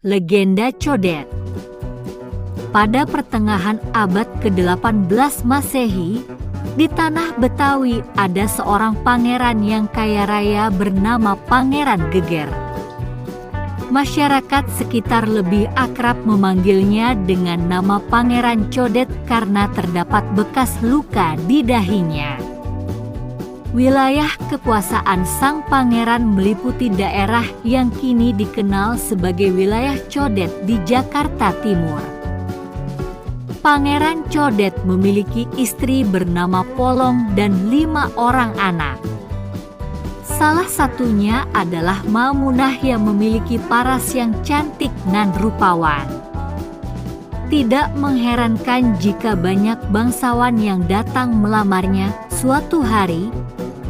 Legenda Codet. Pada pertengahan abad ke-18 Masehi, di tanah Betawi ada seorang pangeran yang kaya raya bernama Pangeran Geger. Masyarakat sekitar lebih akrab memanggilnya dengan nama Pangeran Codet karena terdapat bekas luka di dahinya. Wilayah kekuasaan sang pangeran meliputi daerah yang kini dikenal sebagai wilayah Codet di Jakarta Timur. Pangeran Codet memiliki istri bernama Polong dan 5 orang anak. Salah satunya adalah Mamunah yang memiliki paras yang cantik nan rupawan. Tidak mengherankan jika banyak bangsawan yang datang melamarnya. Suatu hari,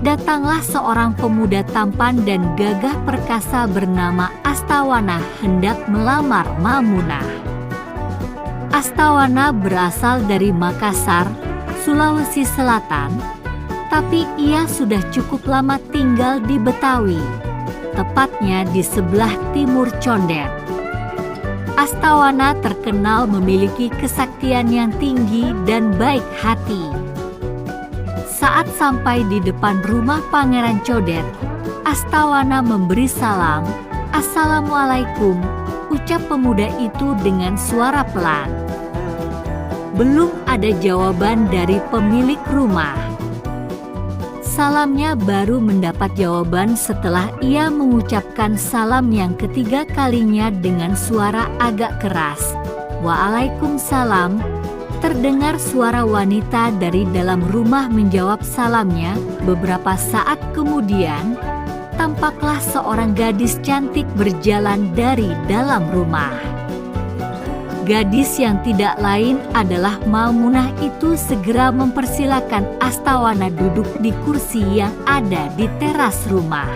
datanglah seorang pemuda tampan dan gagah perkasa bernama Astawana hendak melamar Mamunah. Astawana berasal dari Makassar, Sulawesi Selatan, tapi ia sudah cukup lama tinggal di Betawi, tepatnya di sebelah timur Condet. Astawana terkenal memiliki kesaktian yang tinggi dan baik hati. Saat sampai di depan rumah Pangeran Codet, Astawana memberi salam. "Assalamualaikum," ucap pemuda itu dengan suara pelan. Belum ada jawaban dari pemilik rumah. Salamnya baru mendapat jawaban setelah ia mengucapkan salam yang ketiga kalinya dengan suara agak keras. "Waalaikumsalam." Terdengar suara wanita dari dalam rumah menjawab salamnya. Beberapa saat kemudian, tampaklah seorang gadis cantik berjalan dari dalam rumah. Gadis yang tidak lain adalah Mamunah itu segera mempersilakan Astawana duduk di kursi yang ada di teras rumah.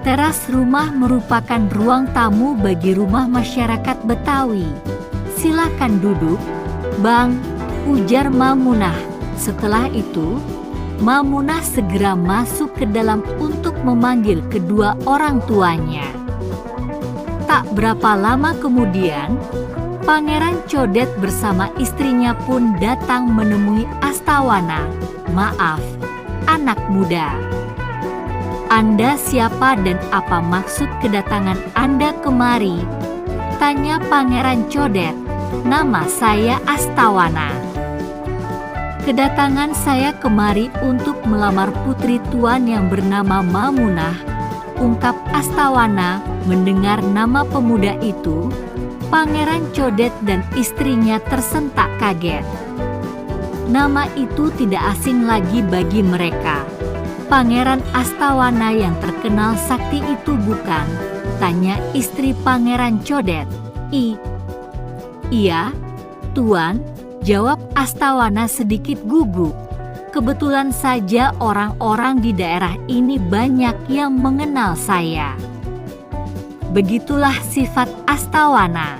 Teras rumah merupakan ruang tamu bagi rumah masyarakat Betawi. "Silakan duduk, Bang," ujar Mamunah. Setelah itu, Mamunah segera masuk ke dalam untuk memanggil kedua orang tuanya. Tak berapa lama kemudian, Pangeran Codet bersama istrinya pun datang menemui Astawana. "Maaf, anak muda. Anda siapa dan apa maksud kedatangan Anda kemari?" tanya Pangeran Codet. "Nama saya Astawana. Kedatangan saya kemari untuk melamar putri tuan yang bernama Mamunah," ungkap Astawana. Mendengar nama pemuda itu, Pangeran Codet dan istrinya tersentak kaget. Nama itu tidak asing lagi bagi mereka. "Pangeran Astawana yang terkenal sakti itu bukan?" tanya istri Pangeran Codet. "Iya, Tuan," jawab Astawana sedikit gugup. "Kebetulan saja orang-orang di daerah ini banyak yang mengenal saya." Begitulah sifat Astawana.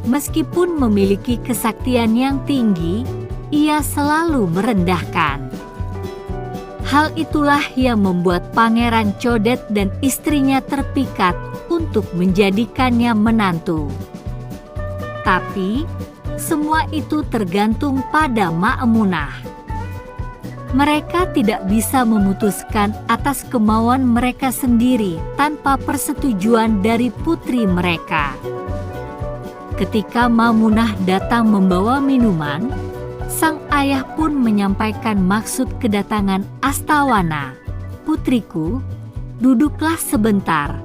Meskipun memiliki kesaktian yang tinggi, ia selalu merendahkan. Hal itulah yang membuat Pangeran Codet dan istrinya terpikat untuk menjadikannya menantu. Tapi, semua itu tergantung pada Mamunah. Mereka tidak bisa memutuskan atas kemauan mereka sendiri tanpa persetujuan dari putri mereka. Ketika Mamunah datang membawa minuman, sang ayah pun menyampaikan maksud kedatangan Astawana. "Putriku, duduklah sebentar,"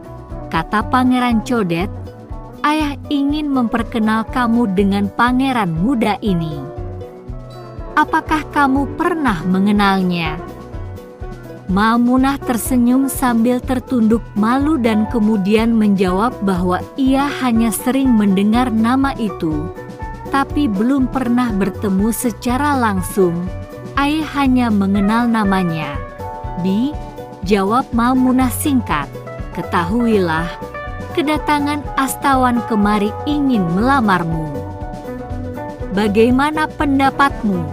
kata Pangeran Codet. "Ayah ingin memperkenal kamu dengan pangeran muda ini. Apakah kamu pernah mengenalnya?" Mamunah tersenyum sambil tertunduk malu dan kemudian menjawab bahwa ia hanya sering mendengar nama itu, tapi belum pernah bertemu secara langsung. "Ayah hanya mengenal namanya." Jawab Mamunah singkat. "Ketahuilah, kedatangan Astawan kemari ingin melamarmu. Bagaimana pendapatmu,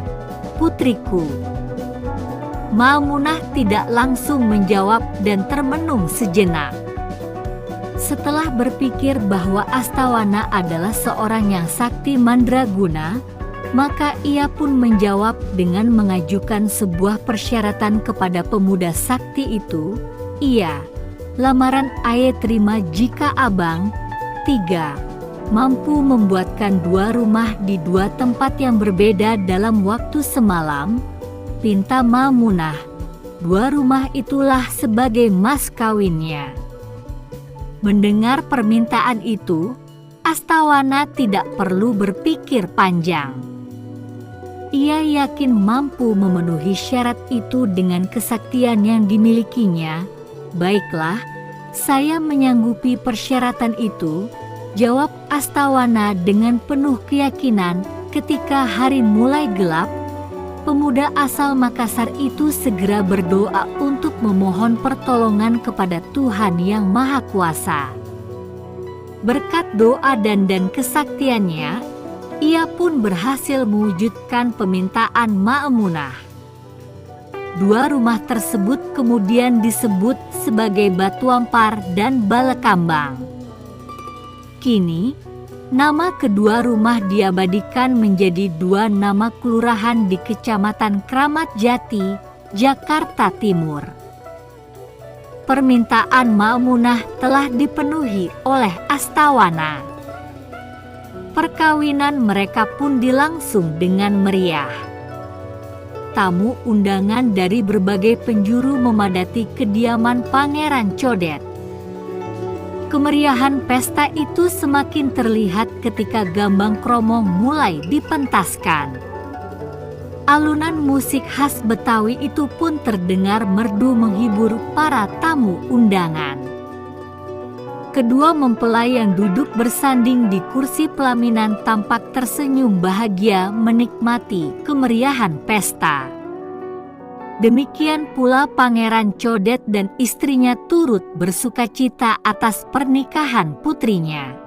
putriku?" Mamunah tidak langsung menjawab dan termenung sejenak. Setelah berpikir bahwa Astawana adalah seorang yang sakti mandraguna, maka ia pun menjawab dengan mengajukan sebuah persyaratan kepada pemuda sakti itu. Iya, lamaran Aye terima jika abang 3. Mampu membuatkan 2 rumah di 2 tempat yang berbeda dalam waktu semalam. Pinta Mamunah, 2 rumah itulah sebagai mas kawinnya. Mendengar permintaan itu, Astawana tidak perlu berpikir panjang. Ia yakin mampu memenuhi syarat itu dengan kesaktian yang dimilikinya. Baiklah, saya menyanggupi persyaratan itu, jawab Astawana dengan penuh keyakinan. Ketika hari mulai gelap, pemuda asal Makassar itu segera berdoa untuk memohon pertolongan kepada Tuhan Yang Maha Kuasa. Berkat doa dan kesaktiannya, ia pun berhasil mewujudkan permintaan Ma'munah. 2 rumah tersebut kemudian disebut sebagai Batu Ampar dan Balekambang. Kini, nama kedua rumah diabadikan menjadi 2 nama kelurahan di Kecamatan Kramat Jati, Jakarta Timur. Permintaan Ma'munah telah dipenuhi oleh Astawana. Perkawinan mereka pun dilangsung dengan meriah. Tamu undangan dari berbagai penjuru memadati kediaman Pangeran Codet. Kemeriahan pesta itu semakin terlihat ketika gambang kromong mulai dipentaskan. Alunan musik khas Betawi itu pun terdengar merdu menghibur para tamu undangan. Kedua mempelai yang duduk bersanding di kursi pelaminan tampak tersenyum bahagia menikmati kemeriahan pesta. Demikian pula Pangeran Codet dan istrinya turut bersukacita atas pernikahan putrinya.